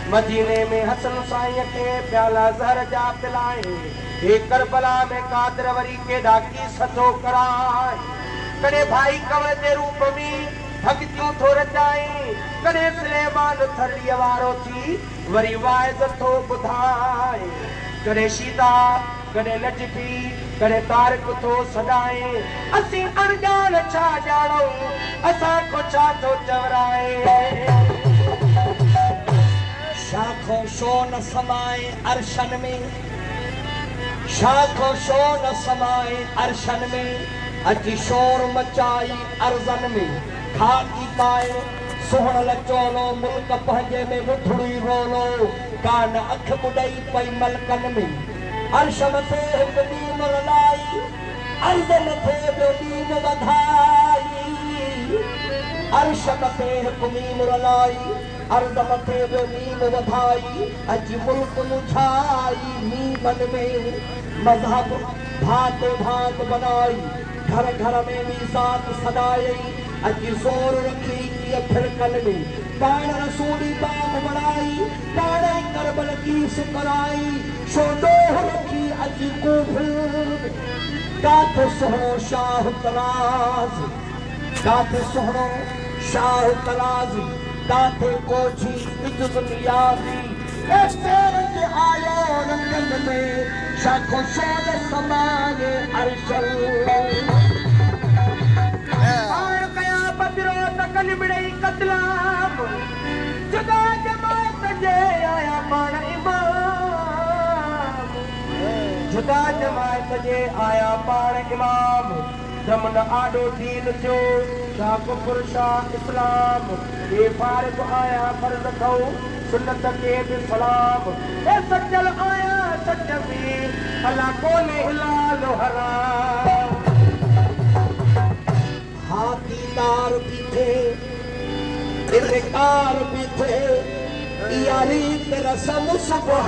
मदीने में हसन साईं के प्याला जहर जा पिलाए, हे करबला में कादर वरी के डाकी सतो कराए। कड़े भाई कंवर जे रूप में भक्तियों थो रचाए, कड़े सुलेमान थरड़ीअ वारो थी वरी वाइद थो ॿुधाए। कड़े शीदा कड़े लजफी कड़े तारिक थो सॾाए, असीं अणॼाण छा ॼाणूं असां को छा थो चवराए। शाखों शो न समाए अरशन में, शाखों शो न समाए अरशन में, अची शोर मचाई अरज़न में। खाकी पाए सोहण लचोलो मुल्क पंहिंजे में मुठड़ी रोलो, कान अख ॿुॾई पई मलकन में। अर्श मथे हिकु ॾींहुं रलाई, अर्ज़ मथे ॿियो ॾींहुं वधाई। अर्श मथे हिकु ॾींहुं रलाई, अर्ज़ मथे ॿियो ॾींहुं वधाई। अची मुल्क मुछाई मीमन में, मज़हब भात भात बनाई। घर घर में मीज़ात सदाई, अची ज़ोर रखी फिरकन में। पाण रसूली बाम बनाई, पाण करबल की सुकराई। शोडोह रखी अची कूफर, काथे सोहणो शाह तलाज़, काथे सोहणो शाह तलाज़, काथे कोठी इज्जत नियाज़ी। ऐसे आयो रंगन में, शाखो शोद समाए अरशल। कलबड़ई कतलाम जुदा जमात जे आया पाण इमाम, जुदा जमात जे आया पाण इमाम। दमन आडो दीन थियो शाह कुफर शाह इस्लाम, ए फारिग आया फर्ज खो सुन्नत के भी सलाम। ए सजल आया सच में अल्लाह कोने हिलाल हराम। हाथीदार भी थे इनकार भी थे, यारी तेरा सब सुबह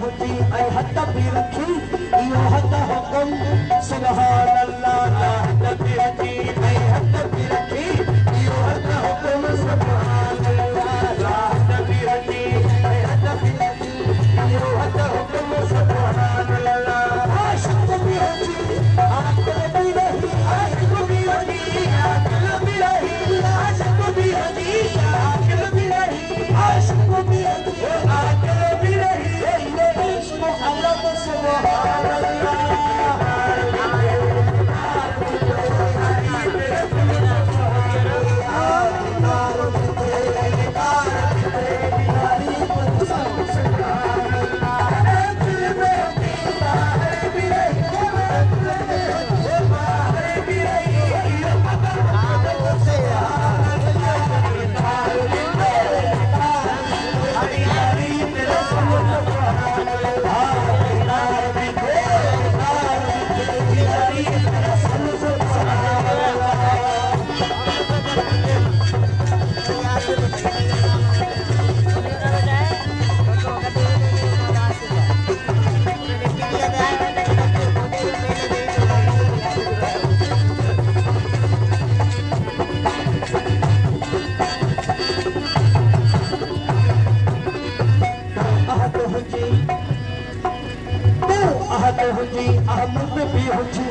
हुजी ऐं हथ बि रखी इहो हथ हुकुम सुभान अल्लाह हथ बि रखी ऐं हथ बि रखी इहो हथ हुकुम सुभान अल्लाह हथ बि रखी ऐं हथ बि रखी इहो हथ हुकुम सुभान अल्लाह आशिक़ बि हुजी आक़िल बि रही आशिक़ बि हुजी आक़िल बि रही आशिक़ बि हुजी आक़िल बि रही आशिक़ बि हुजी आक़िल बि रही ये इश्क़ अलग सुभान अल्लाह हुजी अहमद भी हुजी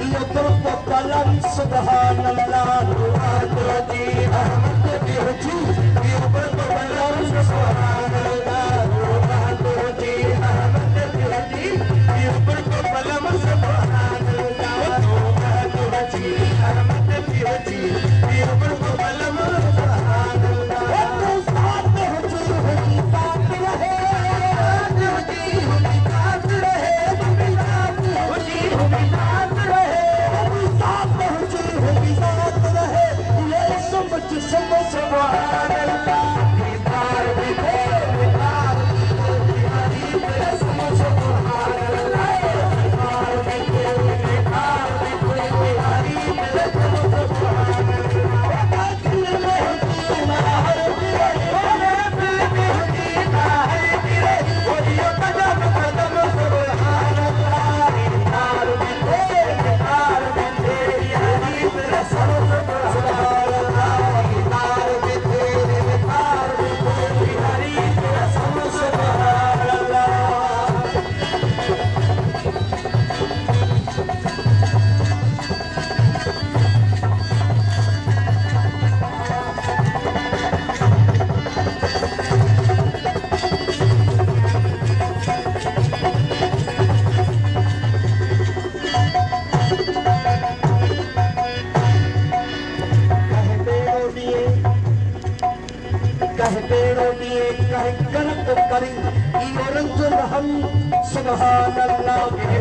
इहो तुर्क कलम सुभान अल्लाह हुजी अहमद भी हुजी इहो तुर्क कलम सुभान अल्लाह हुजी अहमद भी हुजी इहो तुर्क कलम सुभान अल्लाह हुजी अहमद भी हुजी इहो तुर्क कलम सुभान अल्लाह साथ हुजी हुजी साथ रहे हुजी हुजी साथ रहे सुभान अल्लाह दीदार भी दे दीदार सुभान अल्लाह दीदार भी दे दीदार भी दे बिहारी मेरे सुभान अल्लाह दिल में हुजी महर भी महर भी बोलियो कदम कदम सुभान अल्लाह दीदार भी दे बिहारी मेरे सुभान अल्लाह सुभान अल्लाह